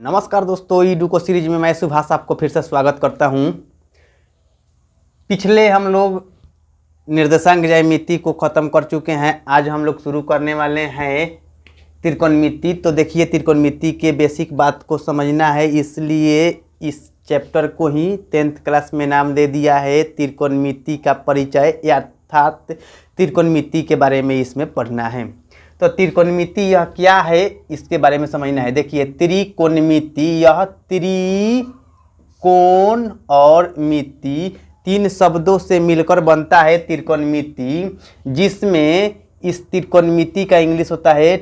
नमस्कार दोस्तों, ईडुको सीरीज में मैं सुभाष आपको फिर से स्वागत करता हूं। पिछले हम लोग निर्देशांक ज्यामिति को ख़त्म कर चुके हैं। आज हम लोग शुरू करने वाले हैं त्रिकोणमिति। तो देखिए, त्रिकोणमिति के बेसिक बात को समझना है, इसलिए इस चैप्टर को ही 10th क्लास में नाम दे दिया है त्रिकोणमिति का परिचय, अर्थात त्रिकोणमिति के बारे में इसमें पढ़ना है। तो त्रिकोणमिति यह क्या है इसके बारे में समझना है। देखिए, त्रिकोणमिति यह त्रिकोण और मिति तीन शब्दों से मिलकर बनता है त्रिकोणमिति, जिसमें इस त्रिकोणमिति का इंग्लिश होता है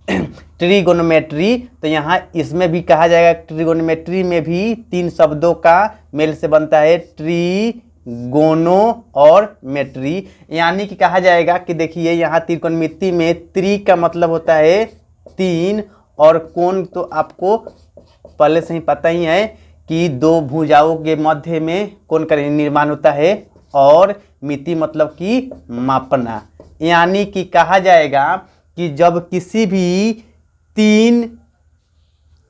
ट्रिगोनोमेट्री। तो यहाँ इसमें भी कहा जाएगा, ट्रिगोनोमेट्री में भी तीन शब्दों का मेल से बनता है ट्रिगोनो और मेट्री। यानी कि कहा जाएगा कि देखिए, यहाँ त्रिकोणमिति में त्रि का मतलब होता है तीन, और कोण तो आपको पहले से ही पता ही है कि दो भुजाओं के मध्य में कोण का निर्माण होता है, और मिति मतलब कि मापना। यानी कि कहा जाएगा कि जब किसी भी तीन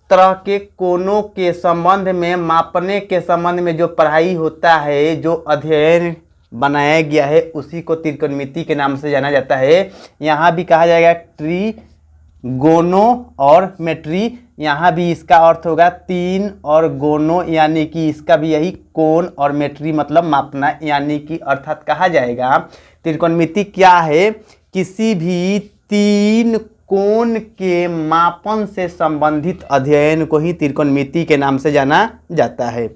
तरह के कोणों के संबंध में, मापने के संबंध में जो पढ़ाई होता है, जो अध्ययन बनाया गया है, उसी को त्रिकोणमिति के नाम से जाना जाता है। यहाँ भी कहा जाएगा ट्रिगोनो और मेट्री। यहाँ भी इसका अर्थ होगा तीन और गोनो, यानी कि इसका भी यही कोण, और मेट्री मतलब मापना। यानी कि अर्थात कहा जाएगा त्रिकोणमिति क्या है, किसी भी तीन कोण के मापन से संबंधित अध्ययन को ही त्रिकोणमिति के नाम से जाना जाता है।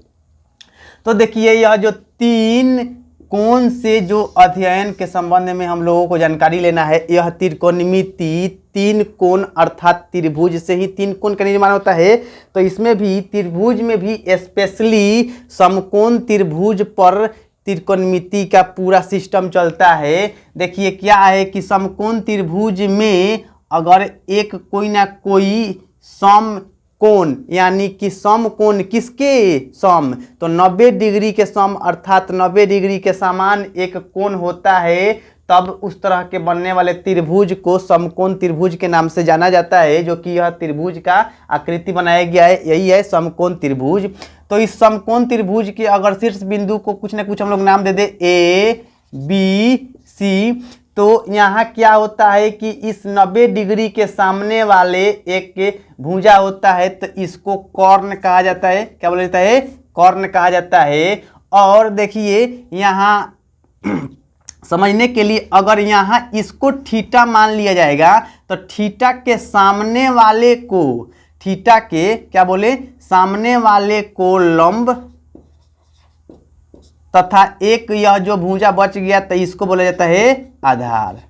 तो देखिए, यह जो तीन कोण से जो अध्ययन के संबंध में हम लोगों को जानकारी लेना है, यह त्रिकोणमिति तीन कोण अर्थात त्रिभुज से ही तीन कोण का निर्माण होता है। तो इसमें भी, त्रिभुज में भी स्पेशली समकोण त्रिभुज पर त्रिकोणमिति का पूरा सिस्टम चलता है। देखिए, क्या है कि समकोण त्रिभुज में अगर एक कोई ना कोई समकोण, यानी कि समकोण किसके सम, तो 90 डिग्री के सम अर्थात 90 डिग्री के समान एक कोण होता है, तब उस तरह के बनने वाले त्रिभुज को समकोण त्रिभुज के नाम से जाना जाता है। जो कि यह त्रिभुज का आकृति बनाया गया है, यही है समकोण त्रिभुज। तो इस समकोण त्रिभुज के अगर शीर्ष बिंदु को कुछ ना कुछ हम लोग नाम दे दे, ए बी सी, तो यहाँ क्या होता है कि इस 90 डिग्री के सामने वाले एक भुजा होता है, तो इसको कर्ण कहा जाता है। क्या बोला जाता है? कर्ण कहा जाता है। और देखिए, यहाँ समझने के लिए अगर यहाँ इसको थीटा मान लिया जाएगा, तो थीटा के सामने वाले को, थीटा के क्या बोले, सामने वाले को लंब, तथा एक यह जो भुजा बच गया तो इसको बोला जाता है आधार।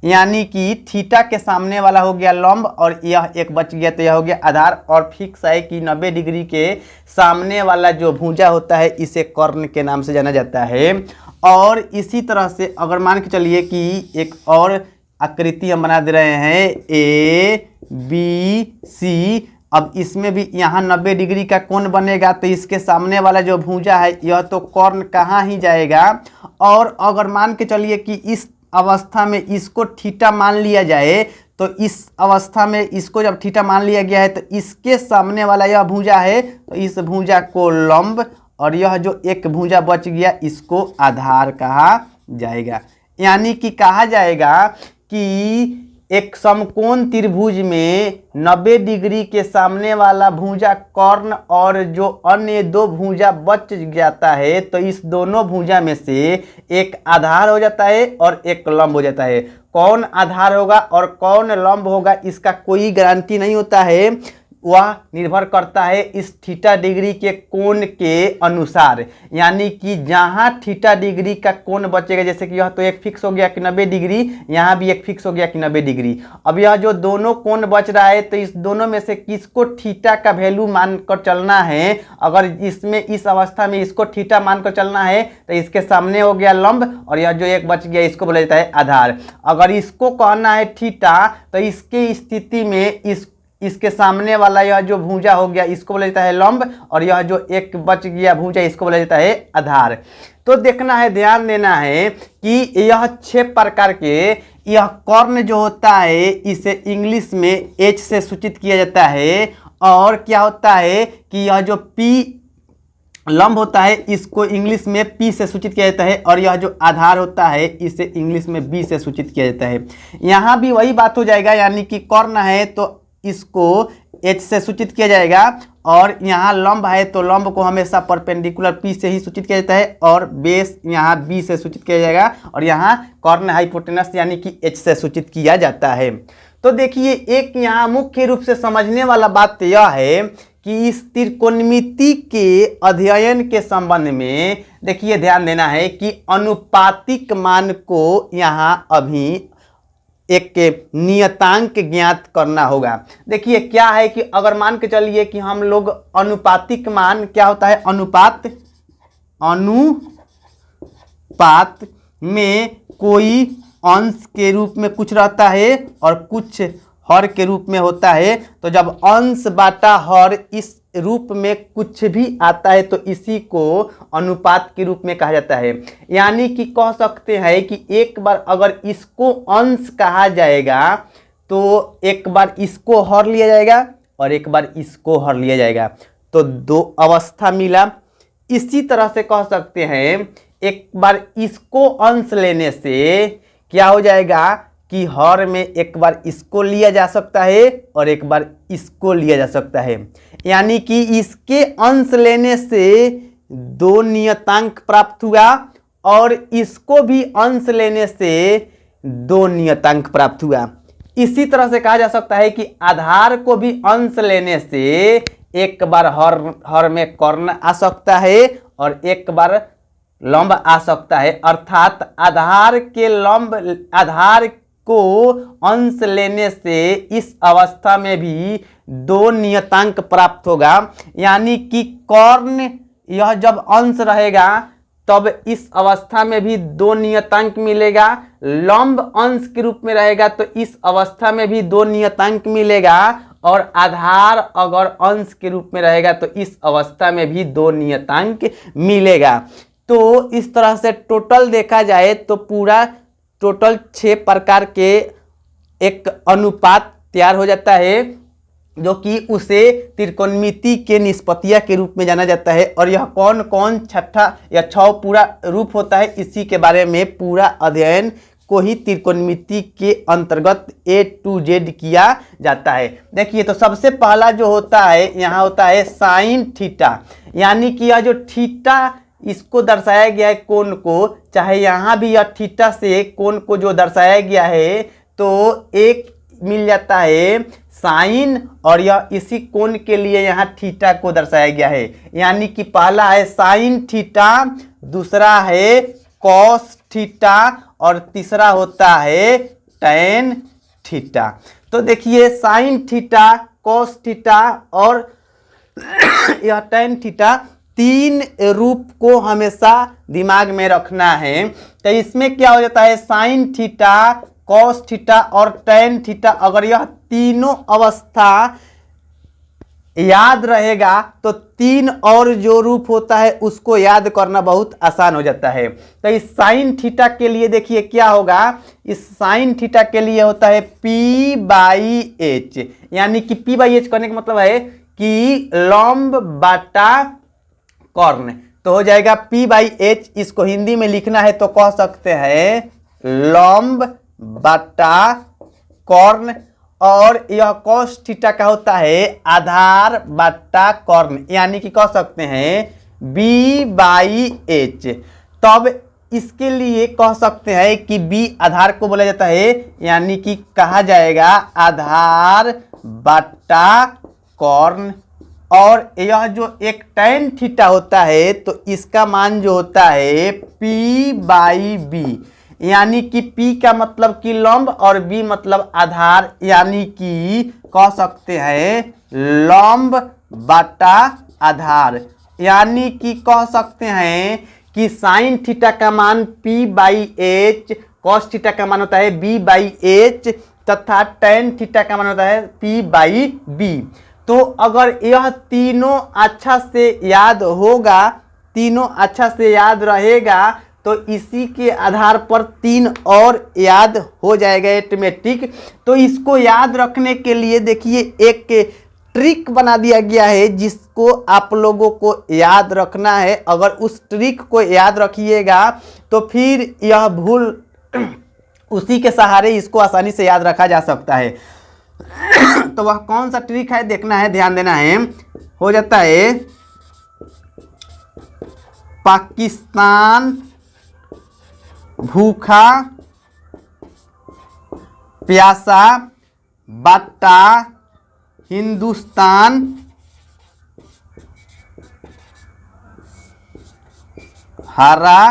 यानी कि थीटा के सामने वाला हो गया लंब, और यह एक बच गया तो यह हो गया आधार। और फिक्स है कि 90 डिग्री के सामने वाला जो भुजा होता है, इसे कर्ण के नाम से जाना जाता है। और इसी तरह से अगर मान के चलिए कि एक और आकृति हम बना दे रहे हैं, ए बी सी। अब इसमें भी यहाँ 90 डिग्री का कोण बनेगा, तो इसके सामने वाला जो भुजा है, यह तो कर्ण कहाँ ही जाएगा। और अगर मान के चलिए कि इस अवस्था में इसको थीटा मान लिया जाए, तो इस अवस्था में इसको जब थीटा मान लिया गया है, तो इसके सामने वाला यह भुजा है, तो इस भुजा को लंब, और यह जो एक भुजा बच गया, इसको आधार कहा जाएगा। यानी कि कहा जाएगा कि एक समकोण त्रिभुज में 90 डिग्री के सामने वाला भुजा कर्ण, और जो अन्य दो भुजा बच जाता है, तो इस दोनों भुजा में से एक आधार हो जाता है और एक लंब हो जाता है। कौन आधार होगा और कौन लंब होगा, इसका कोई गारंटी नहीं होता है, वह निर्भर करता है इस थीटा डिग्री के कोण के अनुसार। यानी कि जहाँ थीटा डिग्री का कोण बचेगा, जैसे कि यह तो एक फिक्स हो गया कि 90 डिग्री, यहाँ भी एक फिक्स हो गया कि 90 डिग्री। अब यह जो दोनों कोण बच रहा है, तो इस दोनों में से किसको थीटा का वैल्यू मानकर चलना है। अगर इसमें इस अवस्था में इसको थीटा मानकर चलना है, तो इसके सामने हो गया लंब, और यह जो एक बच गया इसको बोला जाता है आधार। अगर इसको कहना है थीटा, तो इसके स्थिति में इसके सामने वाला यह जो भुजा हो गया, इसको बोला जाता है लंब, और यह जो एक बच गया भुजा, इसको बोला जाता है आधार। तो देखना है, ध्यान देना है कि यह 6 प्रकार के यह कर्ण जो होता है, इसे इंग्लिश में एच से सूचित किया जाता है, और क्या होता है कि यह जो P लंब होता है इसको इंग्लिश में P से सूचित किया जाता है, और यह जो आधार होता है इसे इंग्लिश में B से सूचित किया जाता है। यहाँ भी वही बात हो जाएगा, यानी कि कर्ण है तो इसको H से सूचित किया जाएगा, और यहाँ लंब है तो लंब को हमेशा परपेंडिकुलर P से ही सूचित किया जाता है, और बेस यहाँ B से सूचित किया जाएगा, और यहाँ कर्ण हाइपोटेनस यानी कि H से सूचित किया जाता है। तो देखिए एक यहाँ मुख्य रूप से समझने वाला बात यह है कि इस त्रिकोणमिति के अध्ययन के संबंध में देखिए ध्यान देना है कि अनुपातिक मान को यहाँ अभी एक नियतांक ज्ञात करना होगा। देखिए क्या है कि अगर मान के चलिए कि हम लोग अनुपातिक मान क्या होता है, अनुपात में कोई अंश के रूप में कुछ रहता है और कुछ हर के रूप में होता है, तो जब अंश बाटा हर इस रूप में कुछ भी आता है तो इसी को अनुपात के रूप में कहा जाता है। यानी कि कह सकते हैं कि एक बार अगर इसको अंश कहा जाएगा तो एक बार इसको हर लिया जाएगा और एक बार इसको हर लिया जाएगा, तो दो अवस्था मिला। इसी तरह से कह सकते हैं एक बार इसको अंश लेने से क्या हो जाएगा कि हर में एक बार इसको लिया जा सकता है और एक बार इसको लिया जा सकता है, यानी कि इसके अंश लेने से दो नियतांक प्राप्त हुआ और इसको भी अंश लेने से दो नियतांक प्राप्त हुआ। इसी तरह से कहा जा सकता है कि आधार को भी अंश लेने से एक बार हर में कर्ण आ सकता है और एक बार लंब आ सकता है, अर्थात आधार के लंब आधार को अंश लेने से इस अवस्था में भी दो नियतांक प्राप्त होगा। यानी कि कर्ण यह जब अंश रहेगा तब इस अवस्था में भी दो नियतांक मिलेगा, लंब अंश के रूप में रहेगा तो इस अवस्था में भी दो नियतांक मिलेगा, और आधार अगर अंश के रूप में रहेगा तो इस अवस्था में भी दो नियतांक मिलेगा। तो इस तरह से टोटल देखा जाए तो पूरा टोटल 6 प्रकार के एक अनुपात तैयार हो जाता है, जो कि उसे त्रिकोणमिति के निष्पत्तियां के रूप में जाना जाता है। और यह कौन कौन छठा या 6 पूरा रूप होता है, इसी के बारे में पूरा अध्ययन को ही त्रिकोणमिति के अंतर्गत A to Z किया जाता है। देखिए तो सबसे पहला जो होता है यहाँ होता है साइन थीटा, यानी कि यह जो थीटा इसको दर्शाया गया है कोण को, चाहे यहाँ भी यह थीटा से कोण को जो दर्शाया गया है तो एक मिल जाता है साइन, और यह इसी कोण के लिए यहाँ थीटा को दर्शाया गया है। यानी कि पहला है साइन थीटा, दूसरा है कॉस थीटा और तीसरा होता है टैन थीटा। तो देखिए साइन थीटा, कॉस थीटा और यह टैन थीटा, 3 रूप को हमेशा दिमाग में रखना है। तो इसमें क्या हो जाता है साइन थीटा, कॉस थीटा और टैन थीटा, अगर यह तीनों अवस्था याद रहेगा तो 3 और जो रूप होता है उसको याद करना बहुत आसान हो जाता है। तो इस साइन थीटा के लिए देखिए क्या होगा, इस साइन थीटा के लिए होता है P/H, यानी कि P/H करने का मतलब है कि लंब बाटा कर्ण, तो हो जाएगा P/H। इसको हिंदी में लिखना है तो कह सकते हैं लंब बाटा कर्ण, और यह कॉस थीटा का होता है आधार बाटा कर्ण, यानी कि कह सकते हैं B/H। तब इसके लिए कह सकते हैं कि B आधार को बोला जाता है, यानी कि कहा जाएगा आधार बाटा कर्ण, और यह जो एक टैन थीटा होता है तो इसका मान जो होता है P/B, यानी कि P का मतलब कि लंब और B मतलब आधार, यानी कि कह सकते हैं लंब बाटा आधार। यानी कि कह सकते हैं कि साइन थीटा का मान P/H, कॉस थीटा का मान होता है B/H तथा टैन थीटा का मान होता है P/B। तो अगर यह तीनों अच्छा से याद होगा, तीनों अच्छा से याद रहेगा तो इसी के आधार पर 3 और याद हो जाएगा ऑटोमेटिक। तो इसको याद रखने के लिए देखिए एक ट्रिक बना दिया गया है जिसको आप लोगों को याद रखना है। अगर उस ट्रिक को याद रखिएगा तो फिर यह भूल उसी के सहारे इसको आसानी से याद रखा जा सकता है। तो वह कौन सा ट्रिक है देखना है, ध्यान देना है। हो जाता है पाकिस्तान भूखा प्यासा बाटा हिंदुस्तान हरा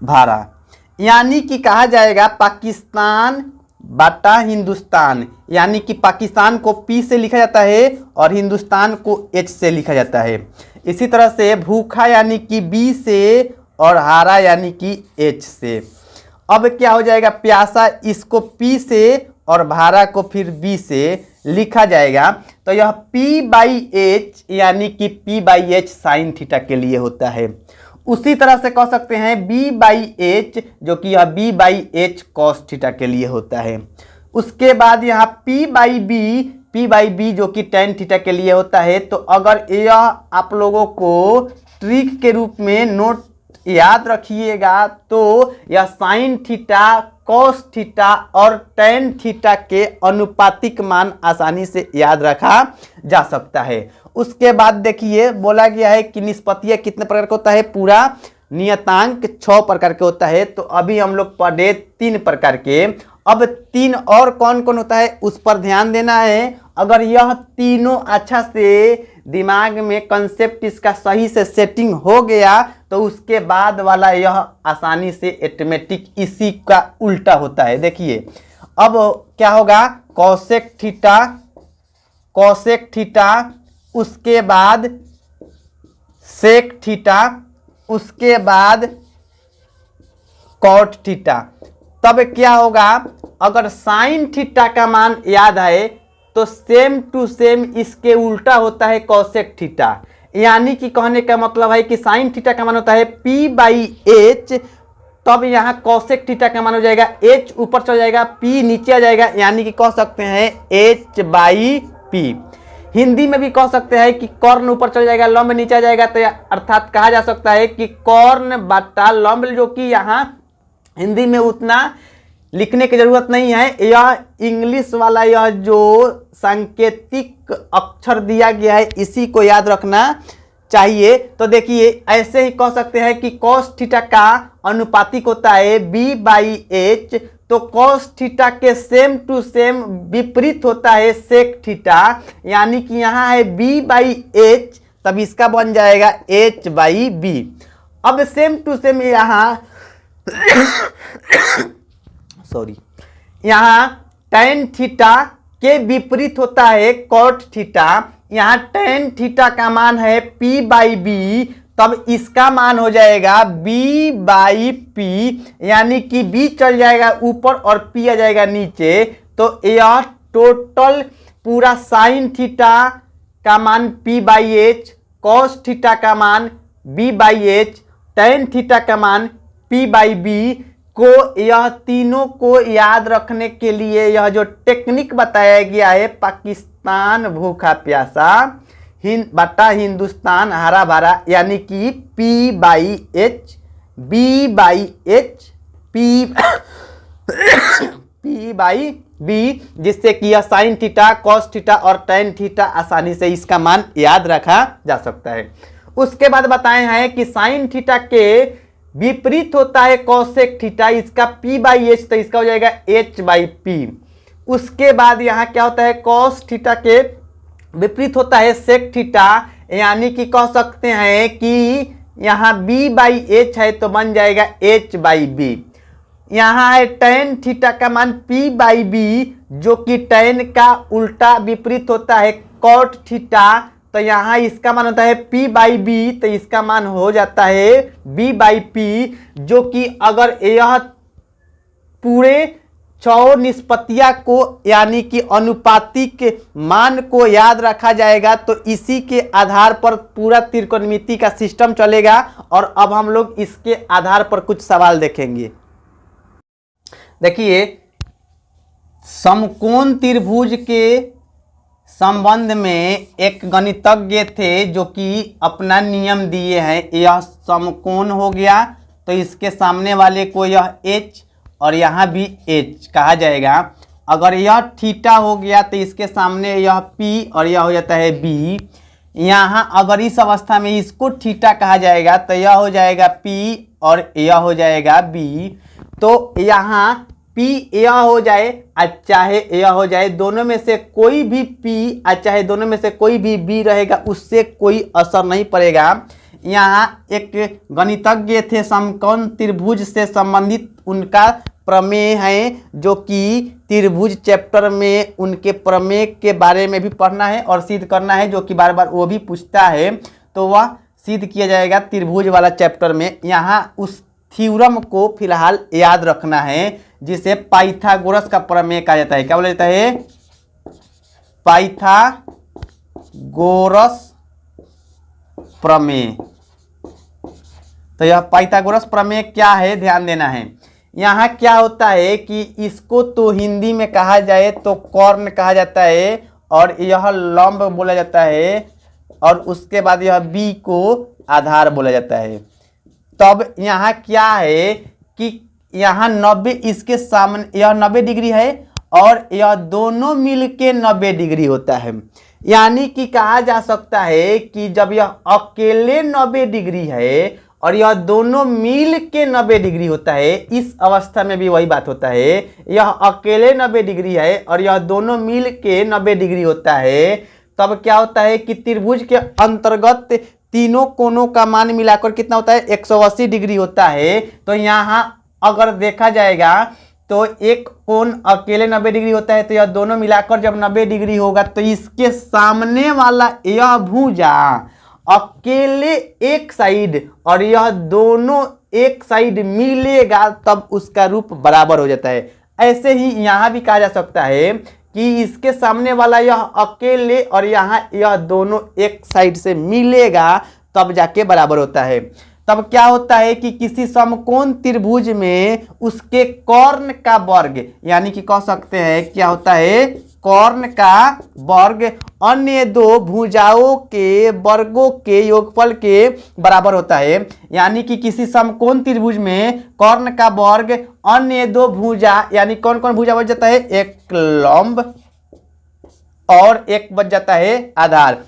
भरा। यानी कि कहा जाएगा पाकिस्तान बाटा हिंदुस्तान, यानी कि पाकिस्तान को पी से लिखा जाता है और हिंदुस्तान को एच से लिखा जाता है। इसी तरह से भूखा यानी कि बी से और हारा यानी कि एच से। अब क्या हो जाएगा, प्यासा इसको पी से और भारा को फिर बी से लिखा जाएगा। तो यह पी बाई एच यानी कि P by h sine theta के लिए होता है। उसी तरह से कह सकते हैं बी बाई एच जो कि यह B by H cos theta के लिए होता है। उसके बाद यहाँ पी बाई बी जो कि टेन थीटा के लिए होता है। तो अगर यह आप लोगों को ट्रिक के रूप में नोट याद रखिएगा तो यह साइन थीटा कॉस थीटा और टेन थीटा के अनुपातिक मान आसानी से याद रखा जा सकता है। उसके बाद देखिए बोला गया है कि निष्पत्तीय कितने प्रकार का होता है, पूरा नियतांक 6 प्रकार के होता है। तो अभी हम लोग पढ़े 3 प्रकार के। अब 3 और कौन कौन होता है उस पर ध्यान देना है। अगर यह तीनों अच्छा से दिमाग में कंसेप्ट इसका सही से सेटिंग हो गया तो उसके बाद वाला यह आसानी से ऑटोमेटिक इसी का उल्टा होता है। देखिए अब क्या होगा, कॉसेक थीटा, उसके बाद सेक थीटा, उसके बाद कॉट थीटा। तब क्या होगा, अगर साइन थीटा का मान याद है तो सेम टू सेम इसके उल्टा होता है कॉसेक थीटा। यानी कि कहने का मतलब है कि साइन थीटा का मान होता है पी बाई एच, तब यहाँ कॉसेक थीटा का मान हो जाएगा एच ऊपर चल जाएगा पी नीचे आ जाएगा, यानी कि कह सकते हैं एच बाई पी। हिंदी में भी कह सकते हैं कि कॉर्न ऊपर चल जाएगा लंब नीचे आ जाएगा। तो अर्थात कहा जा सकता है कि कॉर्न बटा लंब, जो कि यहाँ हिंदी में उतना लिखने की जरूरत नहीं है। यह इंग्लिश वाला यह जो सांकेतिक अक्षर दिया गया है इसी को याद रखना चाहिए। तो देखिए ऐसे ही कह सकते हैं कि कॉस थीटा का अनुपातिक होता है बी बाई एच, तो कॉस थीटा के सेम टू सेम विपरीत होता है सेक थीटा, यानी कि यहाँ है बी बाई एच, तब इसका बन जाएगा एच बाई बी। अब सेम टू सेम यहाँ यहाँ टेन थीटा के विपरीत होता है कॉट थीटा। यहाँ टेन थीटा का मान है पी बाई बी, तब इसका मान हो जाएगा बी बाई पी, यानी कि बी चल जाएगा ऊपर और पी आ जाएगा नीचे। तो यह टोटल पूरा साइन थीटा का मान P by H, cos theta का मान B by H, tan theta का मान पी बाई बी को, यह तीनों को याद रखने के लिए यह जो टेक्निक बताया गया है पाकिस्तान भूखा प्यासा बटा हिंदुस्तान हरा भरा, यानी कि P by H B by H P by B, जिससे कि यह साइन थीटा कॉस थीटा और टेन थीटा आसानी से इसका मान याद रखा जा सकता है। उसके बाद बताए हैं कि साइन थीटा के विपरीत होता है कॉसेक थीटा, इसका पी बाई एच, तो इसका हो जाएगा एच बाई पी। उसके बाद यहाँ क्या होता है, कॉस थीटा के विपरीत होता है सेक थीटा, यानी कि कह सकते हैं कि यहाँ बी बाई एच है तो बन जाएगा एच बाई बी। यहाँ है टेन थीटा का मान पी बाई बी, जो कि टेन का उल्टा विपरीत होता है कॉट थीटा, तो यहाँ इसका मान होता है P बाई बी, तो इसका मान हो जाता है B बाई पी, जो कि अगर यह पूरे 6 निष्पत्तियां को यानी कि अनुपातिक मान को याद रखा जाएगा तो इसी के आधार पर पूरा त्रिकोणमिति का सिस्टम चलेगा। और अब हम लोग इसके आधार पर कुछ सवाल देखेंगे। देखिए समकोण त्रिभुज के संबंध में एक गणितज्ञ थे जो कि अपना नियम दिए हैं। यह समकोण हो गया तो इसके सामने वाले को यह h और यहाँ भी h कहा जाएगा। अगर यह थीटा हो गया तो इसके सामने यह p और यह हो जाता है b। यहाँ अगर इस अवस्था में इसको थीटा कहा जाएगा तो यह हो जाएगा p और यह हो जाएगा b। तो यहाँ p यह हो जाए चाहे यह हो जाए, दोनों में से कोई भी p चाहे दोनों में से कोई भी b रहेगा, उससे कोई असर नहीं पड़ेगा। यहाँ एक गणितज्ञ थे, समकोण त्रिभुज से संबंधित उनका प्रमेय है, जो कि त्रिभुज चैप्टर में उनके प्रमेय के बारे में भी पढ़ना है और सिद्ध करना है, जो कि बार बार वो भी पूछता है, तो वह सिद्ध किया जाएगा त्रिभुज वाला चैप्टर में। यहाँ उस थ्योरम को फिलहाल याद रखना है जिसे पाइथागोरस का प्रमेय कहा जाता है। क्या बोला जाता है? पाइथागोरस प्रमेय। तो यह पाइथागोरस प्रमेय क्या है, ध्यान देना है। यहाँ क्या होता है कि इसको तो हिंदी में कहा जाए तो कर्ण कहा जाता है और यह लंब बोला जाता है, और उसके बाद यह बी को आधार बोला जाता है। तब यहाँ क्या है कि यहाँ 90 इसके सामने, यह 90 डिग्री है और यह दोनों मिलके 90 डिग्री होता है। यानी कि कहा जा सकता है कि जब यह अकेले 90 डिग्री है और यह दोनों मिल के 90 डिग्री होता है, इस अवस्था में भी वही बात होता है। यह अकेले 90 डिग्री है और यह दोनों मिल के 90 डिग्री होता है, तब क्या होता है कि त्रिभुज के अंतर्गत तीनों कोणों का मान मिलाकर कितना होता है? 180 डिग्री होता है। तो यहाँ अगर देखा जाएगा तो एक कोण अकेले 90 डिग्री होता है, तो यह दोनों मिलाकर जब 90 डिग्री होगा तो इसके सामने वाला यह भुजा अकेले एक साइड और यह दोनों एक साइड मिलेगा, तब उसका रूप बराबर हो जाता है। ऐसे ही यहाँ भी कहा जा सकता है कि इसके सामने वाला यह अकेले और यहाँ यह दोनों एक साइड से मिलेगा, तब जाके बराबर होता है। तब क्या होता है कि किसी समकोण त्रिभुज में उसके कर्ण का वर्ग, यानी कि कह सकते हैं क्या होता है, कर्ण का वर्ग अन्य दो भुजाओं के वर्गों के योगफल के बराबर होता है। यानी कि किसी समकोण त्रिभुज में कर्ण का वर्ग अन्य दो भुजा, यानी कौन कौन भुजा बच जाता है? एक लंब और एक बच जाता है आधार।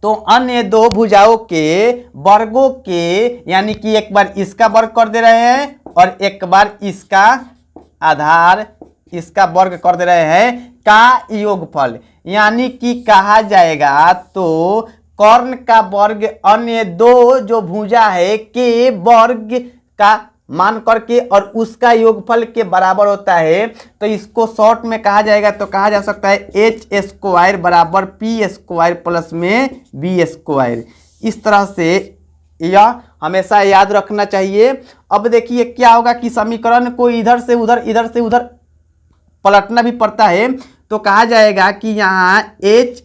तो अन्य दो भुजाओं के वर्गों के, यानी कि एक बार इसका वर्ग कर दे रहे हैं और एक बार इसका आधार, इसका वर्ग कर दे रहे हैं, का योगफल। यानी कि कहा जाएगा तो कर्ण का वर्ग अन्य दो जो भुजा है के वर्ग का मान करके और उसका योगफल के बराबर होता है। तो इसको शॉर्ट में कहा जाएगा तो कहा जा सकता है एच स्क्वायर बराबर पी स्क्वायर प्लस में बी स्क्वायर। इस तरह से यह हमेशा याद रखना चाहिए। अब देखिए क्या होगा कि समीकरण को इधर से उधर पलटना भी पड़ता है। तो कहा जाएगा कि यहाँ एच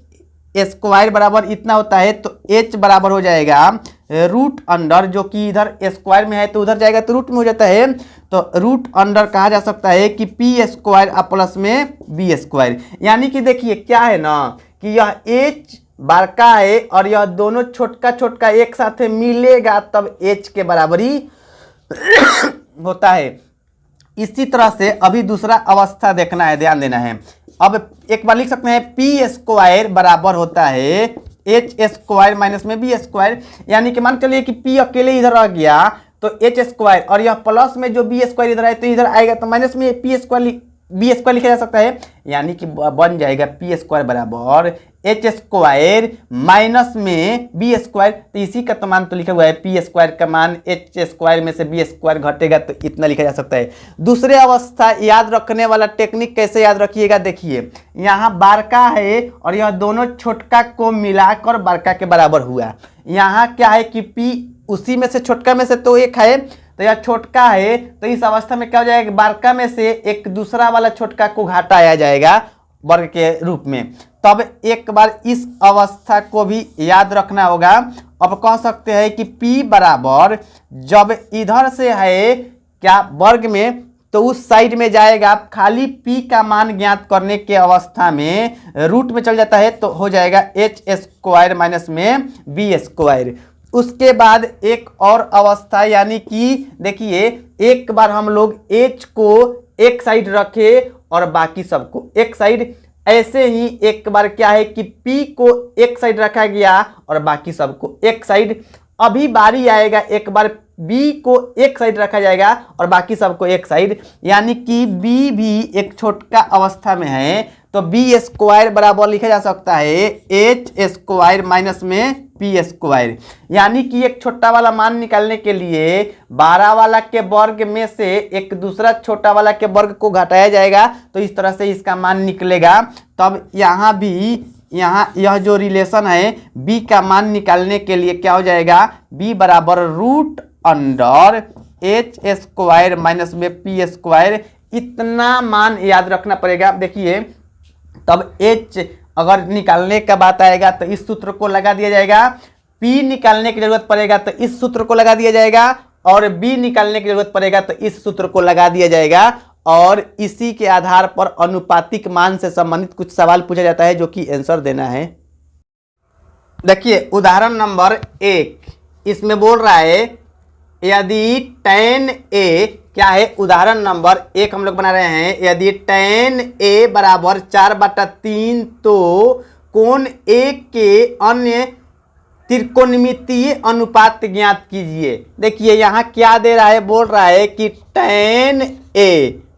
स्क्वायर बराबर इतना होता है, तो एच बराबर हो जाएगा रूट अंडर, जो कि इधर स्क्वायर में है तो उधर जाएगा तो रूट में हो जाता है। तो रूट अंडर कहा जा सकता है कि पी स्क्वायर प्लस में बी स्क्वायर। यानी कि देखिए क्या है ना कि यह एच बड़का है और यह दोनों छोटका छोटका एक साथ मिलेगा, तब एच के बराबरी होता है। इसी तरह से अभी दूसरा अवस्था देखना है, ध्यान देना है। अब एक बार लिख सकते हैं पी स्क्वायर बराबर होता है एच स्क्वायर माइनस में बी स्क्वायर। यानी कि मान चलिए कि पी अकेले इधर आ गया तो एच स्क्वायर और यह प्लस में जो बी स्क्वायर इधर आए तो इधर आएगा, तो माइनस में पी स्क्वायर बी स्क्वायर लिखा जा सकता है। यानी कि बन जाएगा पी स्क्वायर बराबर एच स्क्वायर माइनस में बी स्क्वायर। तो इसी का तो मान तो लिखा हुआ है, पी स्क्वायर का मान एच स्क्वायर में से बी स्क्वायर घटेगा तो इतना लिखा जा सकता है। दूसरे अवस्था याद रखने वाला टेक्निक कैसे याद रखिएगा, देखिए यहाँ बारका है और यह दोनों छोटका को मिलाकर बारका के बराबर हुआ। यहाँ क्या है कि पी उसी में से छोटका में से तो एक है, तो यह छोटका है, तो इस अवस्था में क्या हो जाएगा, बारका में से एक दूसरा वाला छोटका को घटाया जाएगा वर्ग के रूप में। तब एक बार इस अवस्था को भी याद रखना होगा। अब कह सकते हैं कि P बराबर जब इधर से है क्या वर्ग में तो उस साइड में जाएगा। खाली p का मान ज्ञात करने के अवस्था में रूट में चल जाता है तो हो जाएगा एच स्क्वायर माइनस में बी स्क्वायर। उसके बाद एक और अवस्था, यानी कि देखिए एक बार हम लोग h को एक साइड रखे और बाकी सबको एक साइड, ऐसे ही एक बार क्या है कि p को एक साइड रखा गया और बाकी सबको एक साइड। अभी बारी आएगा एक बार b को एक साइड रखा जाएगा और बाकी सबको एक साइड, यानी कि b भी एक छोटा अवस्था में है तो बी स्क्वायर बराबर लिखा जा सकता है एच स्क्वायर माइनस में पी स्क्वायर। यानी कि एक छोटा वाला मान निकालने के लिए 12 वाला के वर्ग में से एक दूसरा छोटा वाला के वर्ग को घटाया जाएगा तो इस तरह से इसका मान निकलेगा। तब यहाँ भी यह जो रिलेशन है b का मान निकालने के लिए क्या हो जाएगा, b बराबर root under H square minus में पी स्क्वायर। इतना मान याद रखना पड़ेगा। देखिए तब h अगर निकालने का बात आएगा तो इस सूत्र को लगा दिया जाएगा, p निकालने की जरूरत पड़ेगा तो इस सूत्र को लगा दिया जाएगा और b निकालने की जरूरत पड़ेगा तो इस सूत्र को लगा दिया जाएगा। और इसी के आधार पर अनुपातिक मान से संबंधित कुछ सवाल पूछा जाता है जो कि आंसर देना है। देखिए उदाहरण नंबर 1, इसमें बोल रहा है यदि tan a क्या है, उदाहरण नंबर 1 हम लोग बना रहे हैं। यदि tan a बराबर 4/3 तो कोण a के अन्य त्रिकोणमितीय अनुपात ज्ञात कीजिए। देखिए यहाँ क्या दे रहा है, बोल रहा है कि tan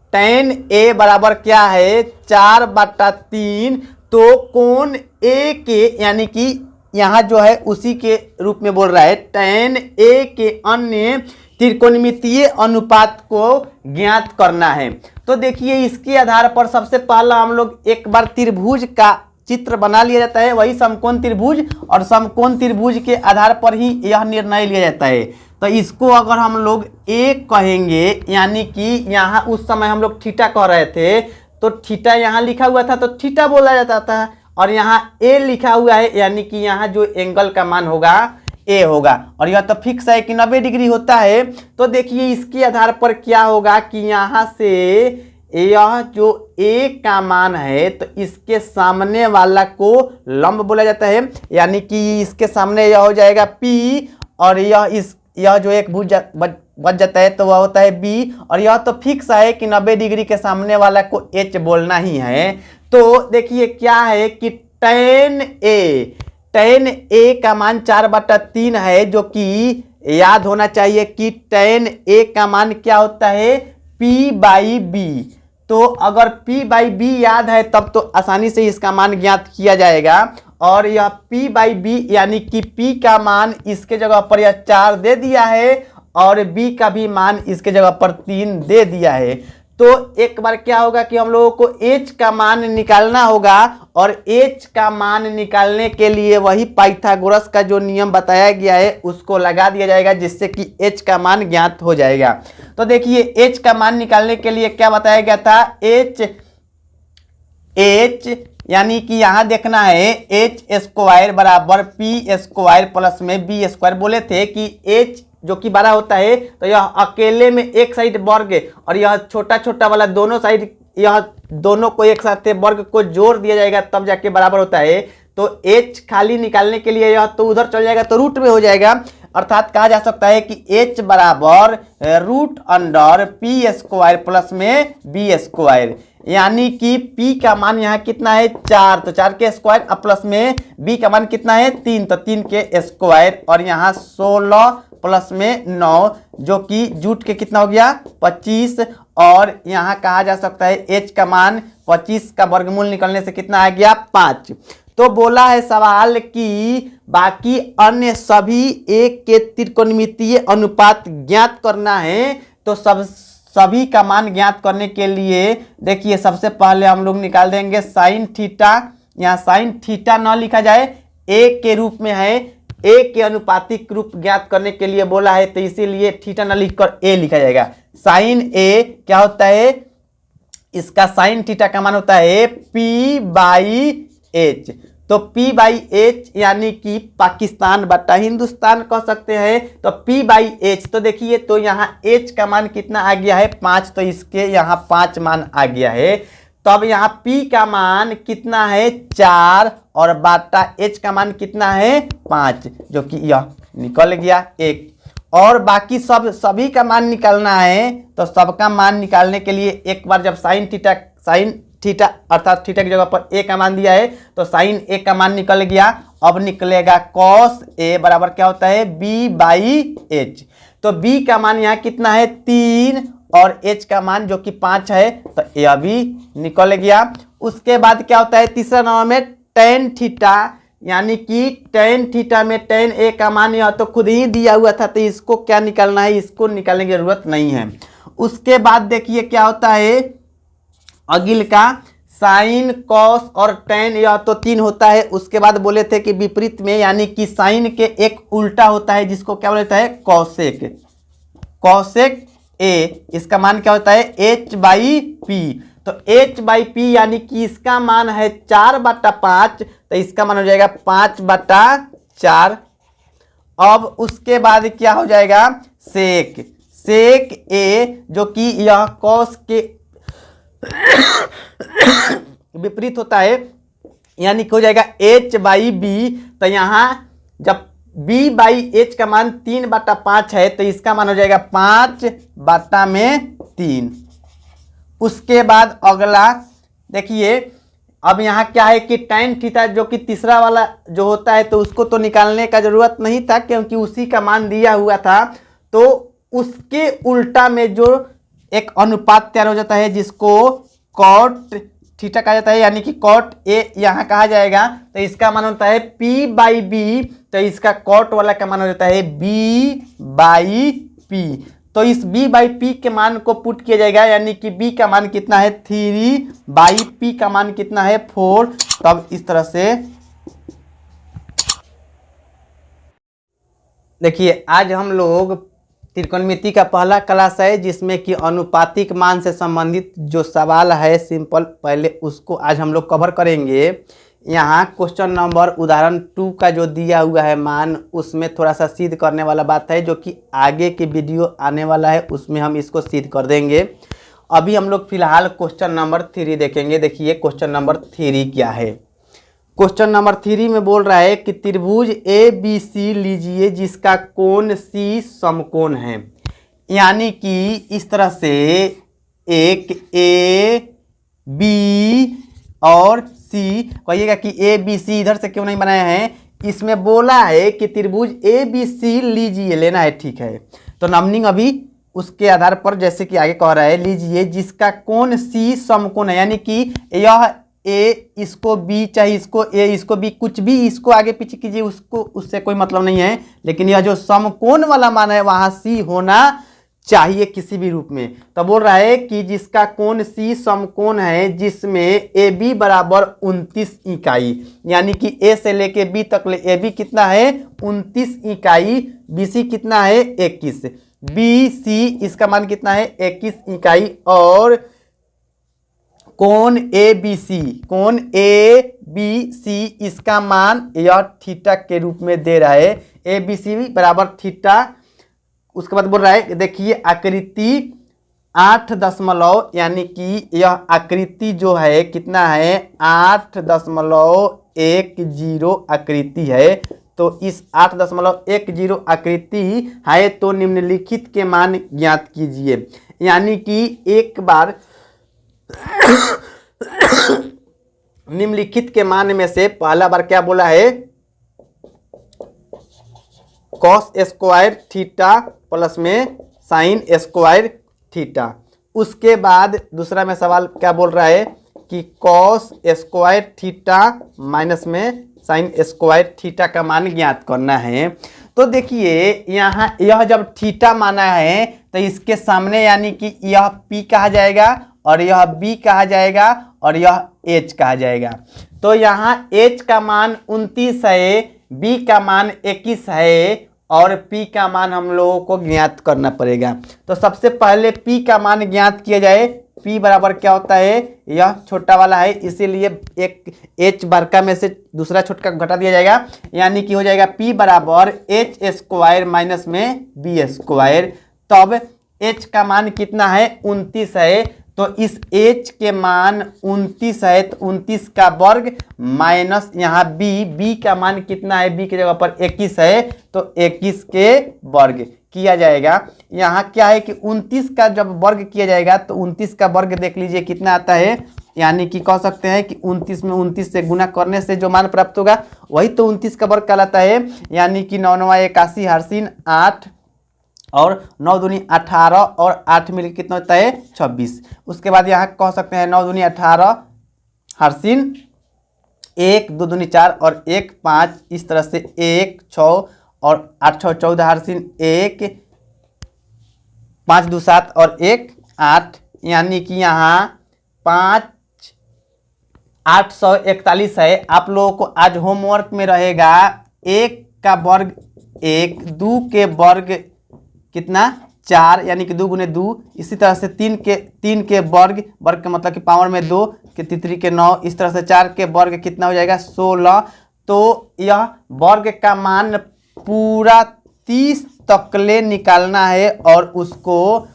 a बराबर क्या है 4/3 तो कोण a के, यानी कि यहाँ जो है उसी के रूप में बोल रहा है tan a के अन्य त्रिकोणमितीय अनुपात को ज्ञात करना है। तो देखिए इसके आधार पर सबसे पहला हम लोग एक बार त्रिभुज का चित्र बना लिया जाता है, वही समकोण त्रिभुज, और समकोण त्रिभुज के आधार पर ही यह निर्णय लिया जाता है। तो इसको अगर हम लोग a कहेंगे, यानी कि यहाँ उस समय हम लोग थीटा कह रहे थे तो थीटा यहाँ लिखा हुआ था तो थीटा बोला जाता था, और यहाँ a लिखा हुआ है यानी कि यहाँ जो एंगल का मान होगा a होगा, और यह तो फिक्स है कि 90 डिग्री होता है। तो देखिए इसके आधार पर क्या होगा कि यहाँ से यह जो a का मान है तो इसके सामने वाला को लंब बोला जाता है, यानी कि इसके सामने यह हो जाएगा p और यह जो एक भुज बच जाता है तो वह होता है b, और यह तो फिक्स है कि 90 डिग्री के सामने वाला को h बोलना ही है। तो देखिए क्या है कि tan a का मान 4/3 है, जो कि याद होना चाहिए कि tan a का मान क्या होता है p/b। तो अगर p/b याद है तब तो आसानी से इसका मान ज्ञात किया जाएगा, और यह p/b यानी कि p का मान इसके जगह पर यह 4 दे दिया है और b का भी मान इसके जगह पर 3 दे दिया है। तो एक बार क्या होगा कि हम लोगों को h का मान निकालना होगा, और h का मान निकालने के लिए वही पाइथागोरस का जो नियम बताया गया है उसको लगा दिया जाएगा, जिससे कि h का मान ज्ञात हो जाएगा। तो देखिए h का मान निकालने के लिए क्या बताया गया था, h यानी कि यहाँ देखना है एच स्क्वायर बराबर पी स्क्वायर प्लस में बी स्क्वायर। बोले थे कि h जो कि 12 होता है तो यह अकेले में एक साइड वर्ग और यह छोटा छोटा वाला दोनों साइड, यह दोनों को एक साथ वर्ग को जोड़ दिया जाएगा तब जाके बराबर होता है। तो h खाली निकालने के लिए यह तो उधर चल जाएगा तो रूट में हो जाएगा, अर्थात कहा जा सकता है कि h बराबर root under P square plus में बी स्क्वायर, यानी कि p का मान यहाँ कितना है 4, तो 4 के स्क्वायर और प्लस में b का मान कितना है 3, तो 3 के स्क्वायर, और यहाँ 16 प्लस में 9 जो कि जूट के कितना हो गया 25, और यहाँ कहा जा सकता है h का मान 25 का वर्गमूल निकलने से कितना आ गया 5। तो बोला है सवाल कि बाकी अन्य सभी एक के त्रिकोणमितीय अनुपात ज्ञात करना है। तो सभी का मान ज्ञात करने के लिए देखिए सबसे पहले हम लोग निकाल देंगे साइन थीटा। यहाँ साइन थीटा ना लिखा जाए, a के रूप में है, a के अनुपातिक रूप ज्ञात करने के लिए बोला है तो इसीलिए थीटा ना लिखकर a लिखा जाएगा। साइन a क्या होता है, इसका साइन थीटा का मान होता है p/h। तो P/H यानी कि पाकिस्तान बटा हिंदुस्तान कह सकते हैं। तो P/H, तो देखिए तो यहाँ H का मान कितना आ गया है 5, तो इसके यहाँ 5 मान आ गया है। तो अब यहाँ P का मान कितना है 4 और बाटा H का मान कितना है 5, जो कि यह निकल गया 1। और बाकी सभी का मान निकालना है। तो सबका मान निकालने के लिए एक बार जब साइन थीटा अर्थात थीटा की जगह पर a का मान दिया है तो साइन a का मान निकल गया। अब निकलेगा कॉस a बराबर क्या होता है B/H। तो b का मान यहाँ कितना है 3 और h का मान जो कि 5 है, तो यह भी निकल गया। उसके बाद क्या होता है तीसरा नंबर में टेन थीटा, यानी कि टेन थीटा में टेन a का मान यह तो खुद ही दिया हुआ था, तो इसको क्या निकालना है, इसको निकालने की जरूरत नहीं है। उसके बाद देखिए क्या होता है अगिल का साइन कॉस और टेन, यह तो 3 होता है। उसके बाद बोले थे कि विपरीत में यानी कि साइन के एक उल्टा होता है जिसको क्या बोलता है कॉसेक। कॉसेक ए, इसका मान क्या होता है H/P। तो H/P यानी कि इसका मान है 4/5, तो इसका मान हो जाएगा 5/4। अब उसके बाद क्या हो जाएगा सेक ए, जो कि यह कॉस के विपरीत होता है, यानी कि हो जाएगा H/B। तो यहाँ जब B/H का मान 3/5 है तो इसका मान हो जाएगा 5/3। उसके बाद अगला देखिए अब यहाँ क्या है कि tan थीटा जो कि तीसरा वाला जो होता है तो उसको तो निकालने का जरूरत नहीं था क्योंकि उसी का मान दिया हुआ था। तो उसके उल्टा में जो एक अनुपात तैयार हो जाता है जिसको कॉट थीटा कहा जाता है, यानी कि कॉट ए यहाँ कहा जाएगा। तो इसका मान होता है P/B, तो इसका कॉट वाला का मान हो जाता है B/P। तो इस B/P के मान को पुट किया जाएगा, यानी कि B का मान कितना है 3/P का मान कितना है 4। तब इस तरह से देखिए आज हम लोग त्रिकोणमिति का पहला क्लास है जिसमें कि अनुपातिक मान से संबंधित जो सवाल है सिंपल पहले उसको आज हम लोग कवर करेंगे। यहाँ क्वेश्चन नंबर उदाहरण 2 का जो दिया हुआ है मान उसमें थोड़ा सा सिद्ध करने वाला बात है जो कि आगे के वीडियो आने वाला है उसमें हम इसको सिद्ध कर देंगे। अभी हम लोग फिलहाल क्वेश्चन नंबर 3 देखेंगे। देखिए क्वेश्चन नंबर 3 क्या है। क्वेश्चन नंबर 3 में बोल रहा है कि त्रिभुज ABC लीजिए जिसका कोण C समकोण है, यानी कि इस तरह से एक AB और C, कहिएगा कि ABC इधर से क्यों नहीं बनाया है, इसमें बोला है कि त्रिभुज ABC लीजिए, लेना है ठीक है। तो नंबरिंग अभी उसके आधार पर जैसे कि आगे कह रहा है लीजिए जिसका कोण C समकोण है, यानी कि यह A इसको B चाहे इसको A इसको B कुछ भी इसको आगे पीछे कीजिए उसको उससे कोई मतलब नहीं है, लेकिन यह जो समकोण वाला मान है वहाँ C होना चाहिए किसी भी रूप में। तो बोल रहा है कि जिसका कोण C समकोण है जिसमें AB बराबर 29 इकाई, यानी कि A से लेके B तक ले AB कितना है 29 इकाई, BC कितना है 21, BC इसका मान कितना है 21 इकाई। और कोण ABC इसका मान यह थीटा के रूप में दे रहा है, ABC बराबर थीटा। उसके बाद बोल रहा है देखिए आकृति 8 यानी कि यह आकृति जो है कितना है 8.10 आकृति है। तो इस 8.10 आकृति है तो निम्नलिखित के मान ज्ञात कीजिए, यानी कि एक बार निम्नलिखित के मान में से पहला बार क्या बोला है कॉस स्क्वायर थीटा प्लस में साइन स्क्वायर थीटा। उसके बाद दूसरा में सवाल क्या बोल रहा है कि कॉस स्क्वायर थीटा माइनस में साइन स्क्वायर थीटा का मान ज्ञात करना है। तो देखिए यहाँ यह जब थीटा माना है तो इसके सामने यानी कि यह P कहा जाएगा और यह B कहा जाएगा और यह H कहा जाएगा। तो यहाँ H का मान 29 है, B का मान 21 है और P का मान हम लोगों को ज्ञात करना पड़ेगा। तो सबसे पहले P का मान ज्ञात किया जाए। P बराबर क्या होता है, यह छोटा वाला है इसीलिए एक H बड़का में से दूसरा छोटा घटा दिया जाएगा, यानी कि हो जाएगा P बराबर H स्क्वायर माइनस में B स्क्वायर। तब H का मान कितना है, 29 है, तो इस H के मान 29 है, तो 29 का वर्ग माइनस यहाँ B का मान कितना है, B की जगह पर 21 है, तो 21 के वर्ग किया जाएगा। यहाँ क्या है कि 29 का जब वर्ग किया जाएगा तो 29 का वर्ग देख लीजिए कितना आता है, यानी कि कह सकते हैं कि 29 में 29 से गुना करने से जो मान प्राप्त होगा वही तो 29 का वर्ग कहलाता है, यानी कि 9 9 81 हर्षिन 8 और 9 दूनी 18 और 8 मिलकर कितना होता है 26। उसके बाद यहाँ कह सकते हैं 9 दूनी 18 हर्षिन 1 2 दूनी 4 और 1 5, इस तरह से 1 6 और 8 6 14 हर्षिन 1 5 2 7 और 1 8, यानी कि यहाँ 5 841 है। आप लोगों को आज होमवर्क में रहेगा 1 का वर्ग 1, 2 के वर्ग कितना 4, यानी कि 2 गुने 2, इसी तरह से 3 के वर्ग का मतलब कि पावर में 2 के 3 के 9, इस तरह से 4 के वर्ग कितना हो जाएगा 16। तो यह वर्ग का मान पूरा 30 तकले निकालना है और उसको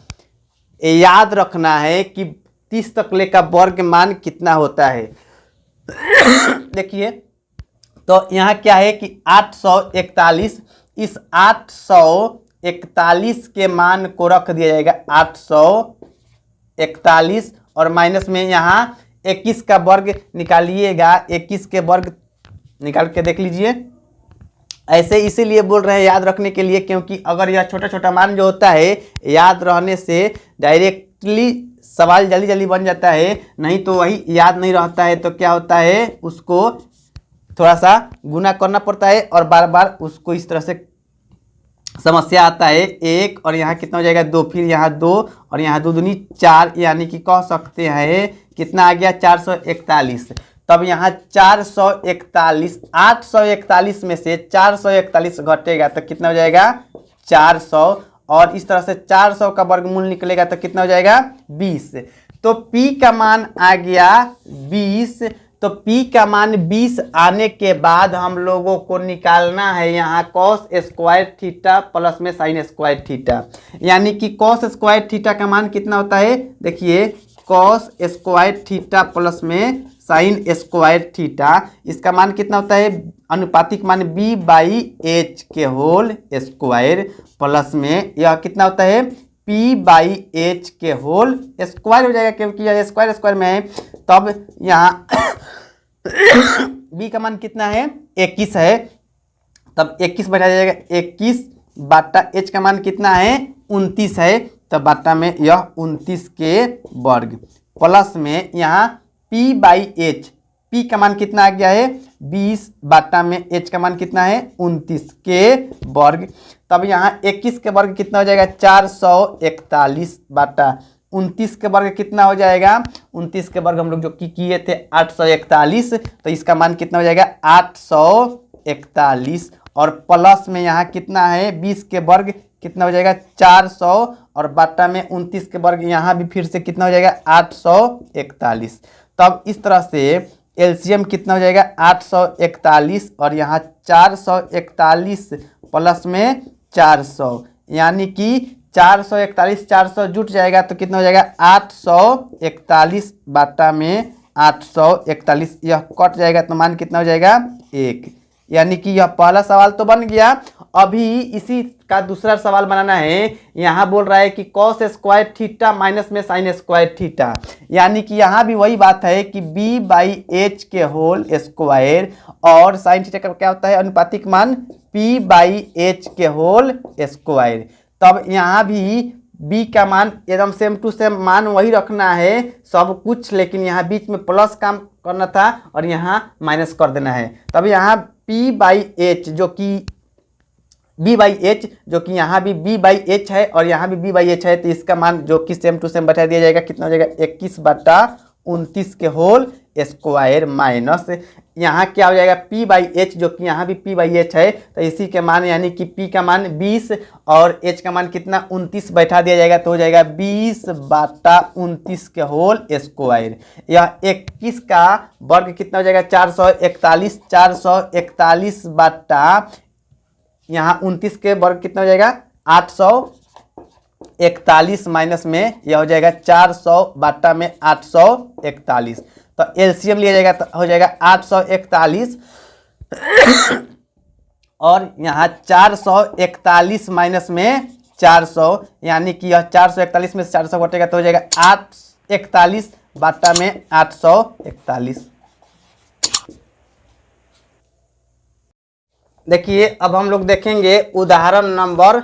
याद रखना है कि 30 तकले का वर्ग मान कितना होता है। देखिए तो यहाँ क्या है कि 841, इस 841 के मान को रख दिया जाएगा 841 और माइनस में यहाँ 21 का वर्ग निकालिएगा, 21 के वर्ग निकाल के देख लीजिए। ऐसे इसीलिए बोल रहे हैं याद रखने के लिए, क्योंकि अगर यह छोटा छोटा मान जो होता है याद रहने से डायरेक्टली सवाल जल्दी जल्दी बन जाता है, नहीं तो वही याद नहीं रहता है तो क्या होता है उसको थोड़ा सा गुना करना पड़ता है और बार बार उसको इस तरह से समस्या आता है। 1 और यहाँ कितना हो जाएगा 2, फिर यहाँ 2 और यहाँ 2 दूनी 4, यानी कि कह सकते हैं कितना आ गया 441। तब यहाँ 441, 841 में से 441 घटेगा तो कितना हो जाएगा 400, और इस तरह से 400 का वर्गमूल निकलेगा तो कितना हो जाएगा 20। तो P का मान आ गया 20। तो P का मान 20 आने के बाद हम लोगों को निकालना है यहाँ cos स्क्वायर थीटा प्लस में sin स्क्वायर थीटा, यानी कि cos स्क्वायर थीटा का मान कितना होता है, देखिए cos स्क्वायर थीटा प्लस में sin स्क्वायर थीटा, इसका मान कितना होता है, अनुपातिक मान b/h के होल स्क्वायर प्लस में यह कितना होता है p/h के होल स्क्वायर हो जाएगा, क्योंकि यह स्क्वायर स्क्वायर में है। तब यहाँ b का मान कितना है 21 है, तब 21 बढ़ा जाएगा 21 बाटा h का मान कितना है 29 है, तब बाटा में यह 29 के वर्ग प्लस में यहाँ p/h, p का मान कितना आ गया है 20 बाटा में h का मान कितना है 29 के वर्ग। तब यहाँ 21 के वर्ग कितना हो जाएगा 441 बाटा 29 के वर्ग कितना हो जाएगा, 29 के वर्ग हम लोग जो किए थे 841, तो इसका मान कितना हो जाएगा 841 और प्लस में यहाँ कितना है 20 के वर्ग कितना हो जाएगा 400 और बाटा में 29 के वर्ग यहाँ भी फिर से कितना हो जाएगा 841। तब इस तरह से एलसीएम कितना हो जाएगा 841 और यहाँ 441 प्लस में 400, यानी कि 441 400 जुट जाएगा तो कितना हो जाएगा 841 बाटा में 841, यह कट जाएगा तो मान कितना हो जाएगा 1, यानी कि यह पहला सवाल तो बन गया। अभी इसी का दूसरा सवाल बनाना है। यहाँ बोल रहा है कि cos स्क्वायर थीटा माइनस में sin स्क्वायर थीटा, यानी कि यहाँ भी वही बात है कि b/h के होल स्क्वायर और sin थीटा का क्या होता है अनुपातिक मान p/h के होल स्क्वायर। तब यहाँ भी b का मान एकदम सेम टू सेम मान वही रखना है सब कुछ, लेकिन यहाँ बीच में प्लस काम करना था और यहाँ माइनस कर देना है। तब यहाँ p/h जो कि b/h जो कि यहाँ भी b/h है और यहाँ भी b/h है, तो इसका मान जो कि सेम टू सेम बैठा दिया जाएगा कितना हो जाएगा 21 बाटा 29 के होल स्क्वायर माइनस यहाँ क्या हो जाएगा पी बाई एच, जो कि यहाँ भी पी बाई एच है, तो इसी के मान यानी कि पी का मान 20 और एच का मान कितना 29 बैठा दिया जाएगा, तो हो जाएगा 20/29 के होल स्क्वायर। यह 21 का वर्ग कितना हो जाएगा 441, 441 बटा यहाँ 29 के वर्ग कितना हो जाएगा 841 माइनस में यह हो जाएगा 400 बटा में 841, तो एलसीएम लिया जाएगा तो हो जाएगा 841 और यहाँ 441 माइनस में 400 यानी कि यह 441 में 400 घटेगा तो हो जाएगा 841 बटा में 841। देखिए अब हम लोग देखेंगे उदाहरण नंबर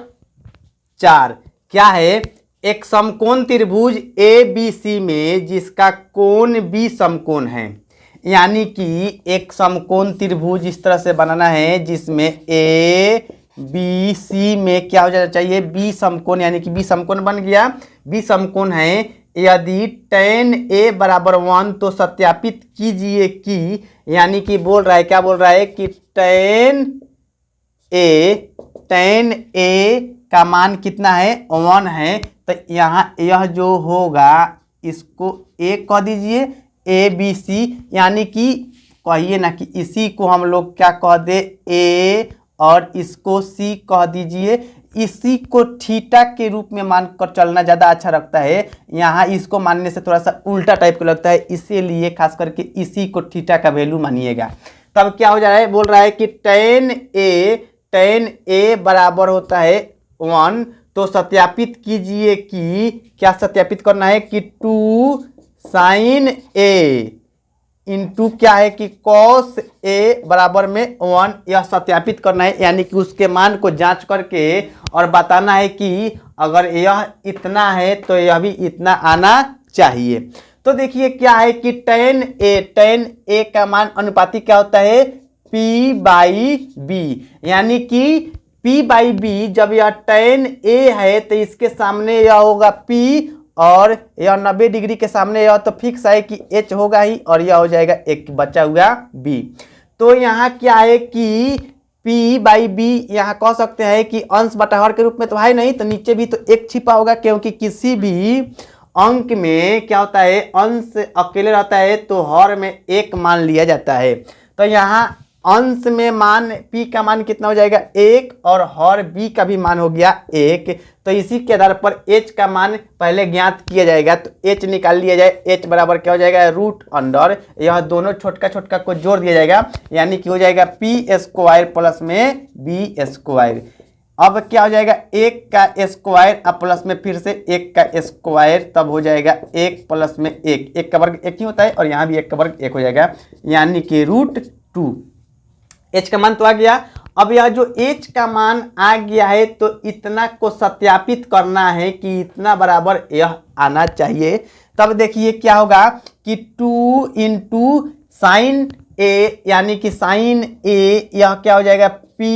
4। क्या है, एक समकोण त्रिभुज ए बी सी में जिसका कोण बी समकोण है, यानी कि एक समकोण त्रिभुज इस तरह से बनाना है जिसमें ए बी सी में क्या हो जाना चाहिए बी समकोण, यानी कि बी समकोण बन गया। बी समकोण है, यदि tan a बराबर 1 तो सत्यापित कीजिए कि, यानी कि बोल रहा है क्या बोल रहा है कि tan a का मान कितना है 1 है, तो यहाँ यह जो होगा इसको a कह दीजिए ए बी सी, यानी कि कहिए ना कि इसी को हम लोग क्या कह दे a और इसको c कह दीजिए। इसी को थीटा के रूप में मानकर चलना ज़्यादा अच्छा लगता है, यहाँ इसको मानने से थोड़ा सा उल्टा टाइप का लगता है, इसीलिए खास करके इसी को थीटा का वैल्यू मानिएगा। तब क्या हो जा रहा है, बोल रहा है कि tan a बराबर होता है 1, तो सत्यापित कीजिए कि क्या सत्यापित करना है कि 2 sin a इंटू क्या है कि cos a बराबर में 1, यह सत्यापित करना है, यानी कि उसके मान को जांच करके और बताना है कि अगर यह इतना है तो यह भी इतना आना चाहिए। तो देखिए क्या है कि tan a का मान अनुपाती क्या होता है p बाई बी, यानी कि p बाई बी, जब यह tan a है तो इसके सामने यह होगा p और यह 90 डिग्री के सामने यह तो फिक्स है कि h होगा ही, और यह हो जाएगा एक बचा हुआ b। तो यहाँ क्या है कि p बाई बी यहाँ कह सकते हैं कि अंश बटा हर के रूप में तो है नहीं, तो नीचे भी तो एक छिपा होगा, क्योंकि किसी भी अंक में क्या होता है अंश अकेले रहता है तो हर में एक मान लिया जाता है। तो यहाँ अंश में मान p का मान कितना हो जाएगा 1 और हर b का भी मान हो गया 1, तो इसी के आधार पर h का मान पहले ज्ञात किया जाएगा, तो h निकाल लिया जाए। h बराबर क्या हो जाएगा रूट अंडर, यह दोनों छोटका छोटका को जोड़ दिया जाएगा, यानी कि हो जाएगा p स्क्वायर प्लस में b स्क्वायर। अब क्या हो जाएगा 1 का स्क्वायर अब प्लस में फिर से 1 का स्क्वायर, तब हो जाएगा 1 प्लस में 1, 1 का वर्ग 1 ही होता है और यहाँ भी 1 का वर्ग 1 हो जाएगा, यानी कि √2। h का मान तो आ गया। अब यह जो h का मान आ गया है तो इतना को सत्यापित करना है कि इतना बराबर यह आना चाहिए। तब देखिए क्या होगा कि 2 इंटू साइन a, यानी कि साइन a यह क्या हो जाएगा p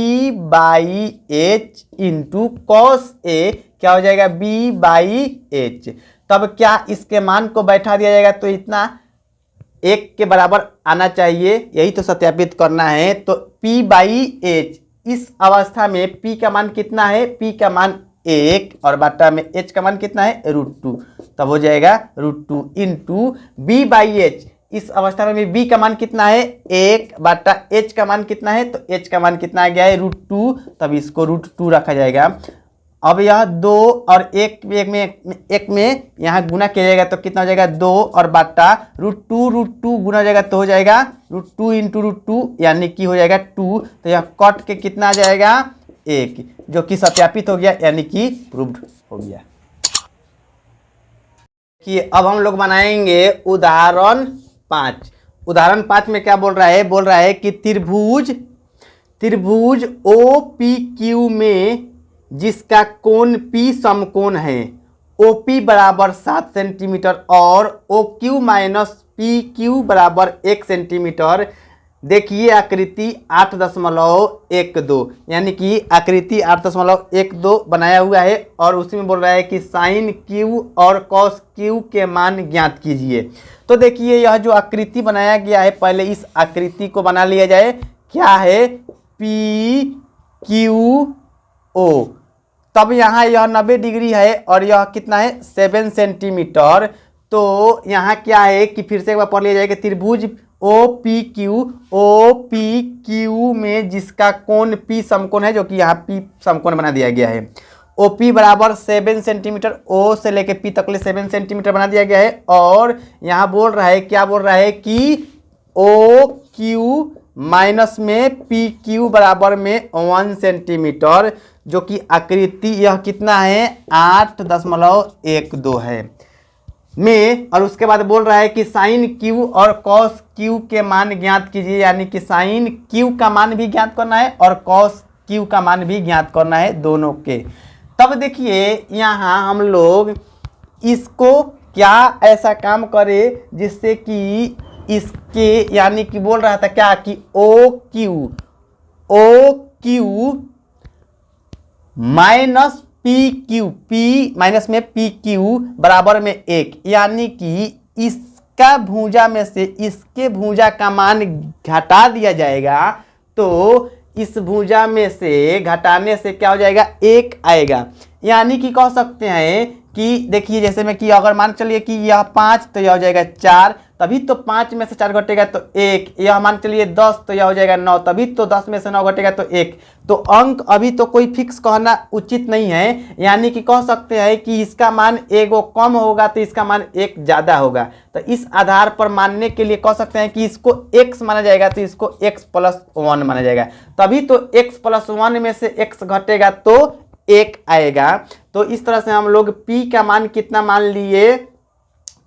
by h into cos a क्या हो जाएगा b बाई h। तब क्या इसके मान को बैठा दिया जाएगा तो इतना 1 के बराबर आना चाहिए, यही तो सत्यापित करना है। तो p बाई h, इस अवस्था में p का मान कितना है, p का मान 1 और बटा में h का मान कितना है √2, तब हो जाएगा √2 इंटू b बाई h, इस अवस्था में भी b का मान कितना है 1 बटा h का मान कितना है, तो h का मान कितना आ गया है √2, तब इसको √2 रखा जाएगा। अब यह 2 और 1 में यहाँ गुना किया जाएगा तो कितना हो जाएगा 2 और बटा √2 गुना हो जाएगा तो हो जाएगा √2 इंटू √2, यानी कि हो जाएगा 2, तो यह कट के कितना आ जाएगा 1, जो कि सत्यापित हो गया, यानी कि प्रूव्ड हो गया। कि अब हम लोग बनाएंगे उदाहरण 5। उदाहरण 5 में क्या बोल रहा है, बोल रहा है कि त्रिभुज OPQ में जिसका कोण P समकोण है, OP बराबर 7 सेंटीमीटर और OQ माइनस PQ बराबर 1 सेंटीमीटर, देखिए आकृति 8.12 यानी कि आकृति 8.12 बनाया हुआ है और उसी में बोल रहा है कि साइन क्यू और कॉस क्यू के मान ज्ञात कीजिए। तो देखिए यह जो आकृति बनाया गया है, पहले इस आकृति को बना लिया जाए। क्या है? P Q O. तब यहाँ यह 90 डिग्री है और यह कितना है? 7 सेंटीमीटर। तो यहाँ क्या है कि फिर से एक बार पढ़ लिया जाए कि त्रिभुज ओ पी क्यू में जिसका कोण पी समकोण है, जो कि यहाँ पी समकोण बना दिया गया है। ओ पी बराबर 7 सेंटीमीटर, ओ से लेके पी तक ले 7 सेंटीमीटर बना दिया गया है। और यहाँ बोल रहा है, क्या बोल रहा है कि ओ क्यू माइनस में पी क्यू बराबर में 1 सेंटीमीटर, जो कि आकृति यह कितना है? 8.12 है में। और उसके बाद बोल रहा है कि साइन क्यू और कॉस क्यू के मान ज्ञात कीजिए, यानी कि साइन क्यू का मान भी ज्ञात करना है और कॉस क्यू का मान भी ज्ञात करना है, दोनों के। तब देखिए यहाँ हम लोग इसको क्या ऐसा काम करें जिससे कि इसके, यानी कि बोल रहा था क्या कि O Q minus P Q, P minus में पी क्यू बराबर में 1, यानी कि इसका भुजा में से इसके भुजा का मान घटा दिया जाएगा। तो इस भुजा में से घटाने से क्या हो जाएगा? 1 आएगा। यानी कि कह सकते हैं कि देखिए जैसे में कि अगर मान चलिए कि यह 5 तो यह हो जाएगा 4, तभी तो 5 में से 4 घटेगा तो 1। यह मान चलिए 10 तो यह हो जाएगा 9, तभी तो 10 में से 9 घटेगा तो 1। तो अंक अभी तो कोई फिक्स कहना उचित नहीं है, यानी कि कह सकते हैं कि इसका मान एगो कम होगा तो इसका मान 1 ज़्यादा होगा। तो इस आधार पर मानने के लिए कह सकते हैं कि इसको x माना जाएगा तो इसको x+1 माना जाएगा, तभी तो x+1 में से x घटेगा तो 1 आएगा। तो इस तरह से हम लोग p का मान कितना मान लिए?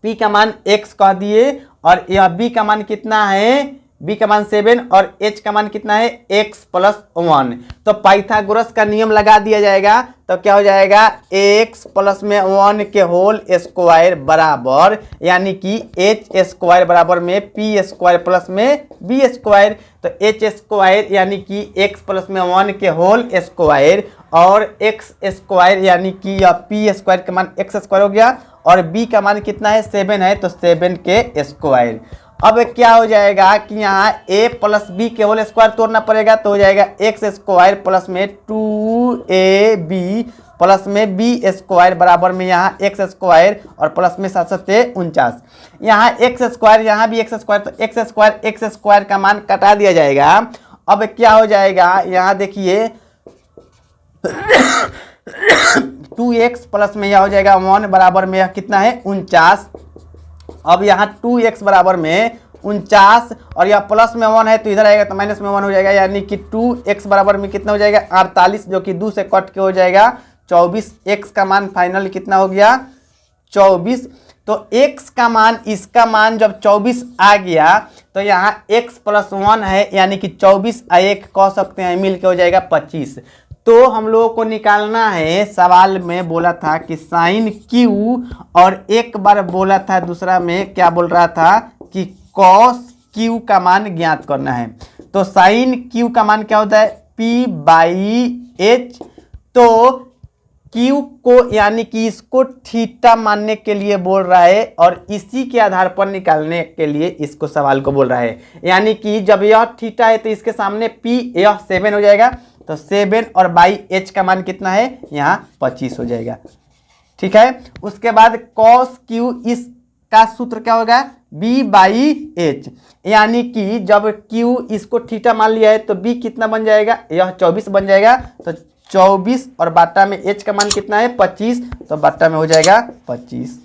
p का मान x कह दिए और यह b का मान कितना है? b का मान 7 और h का मान कितना है? x+1। तो पाइथागोरस का नियम लगा दिया जाएगा। तो क्या हो जाएगा? x+1 के होल स्क्वायर बराबर, यानी कि h स्क्वायर बराबर में p स्क्वायर प्लस में b स्क्वायर। तो h स्क्वायर यानी कि x+1 के होल स्क्वायर और x स्क्वायर यानी कि यह p स्क्वायर का मान x स्क्वायर हो गया और b का मान कितना है? 7 है, तो 7 के स्क्वायर। अब क्या हो जाएगा कि यहाँ a प्लस बी के होल स्क्वायर तोड़ना पड़ेगा, तो हो जाएगा x स्क्वायर प्लस में 2ab प्लस में b स्क्वायर बराबर में यहाँ x स्क्वायर और प्लस में 749। यहाँ x स्क्वायर, यहाँ भी x स्क्वायर, तो x स्क्वायर का मान कटा दिया जाएगा। अब क्या हो जाएगा? यहाँ देखिए 2x प्लस में यह हो जाएगा 1 बराबर में यह कितना है? 49। अब यहाँ 2x बराबर में 49 और यह प्लस में 1 है तो इधर आएगा तो माइनस में 1 हो जाएगा, यानी कि 2x बराबर में कितना हो जाएगा? 48, जो कि 2 से कट के हो जाएगा 24। x का मान फाइनल कितना हो गया? 24। तो x का मान, इसका मान जब 24 आ गया तो यहाँ x+1 है, यानी कि 24 1 कह सकते हैं, मिल के हो जाएगा 25। तो हम लोगों को निकालना है, सवाल में बोला था कि साइन क्यू और एक बार बोला था दूसरा में क्या बोल रहा था कि कॉस क्यू का मान ज्ञात करना है। तो साइन क्यू का मान क्या होता है? p/h। तो क्यू को यानी कि इसको थीटा मानने के लिए बोल रहा है और इसी के आधार पर निकालने के लिए इसको सवाल को बोल रहा है, यानी कि जब यह थीटा है तो इसके सामने p यह 7 हो जाएगा, तो 7 और बाई h का मान कितना है? यहाँ 25 हो जाएगा। ठीक है। उसके बाद कॉस क्यू, इसका सूत्र क्या होगा? b/h, यानी कि जब q इसको थीटा मान लिया है तो b कितना बन जाएगा? यह 24 बन जाएगा। तो 24 और बाटा में h का मान कितना है? 25, तो बाटा में हो जाएगा 25।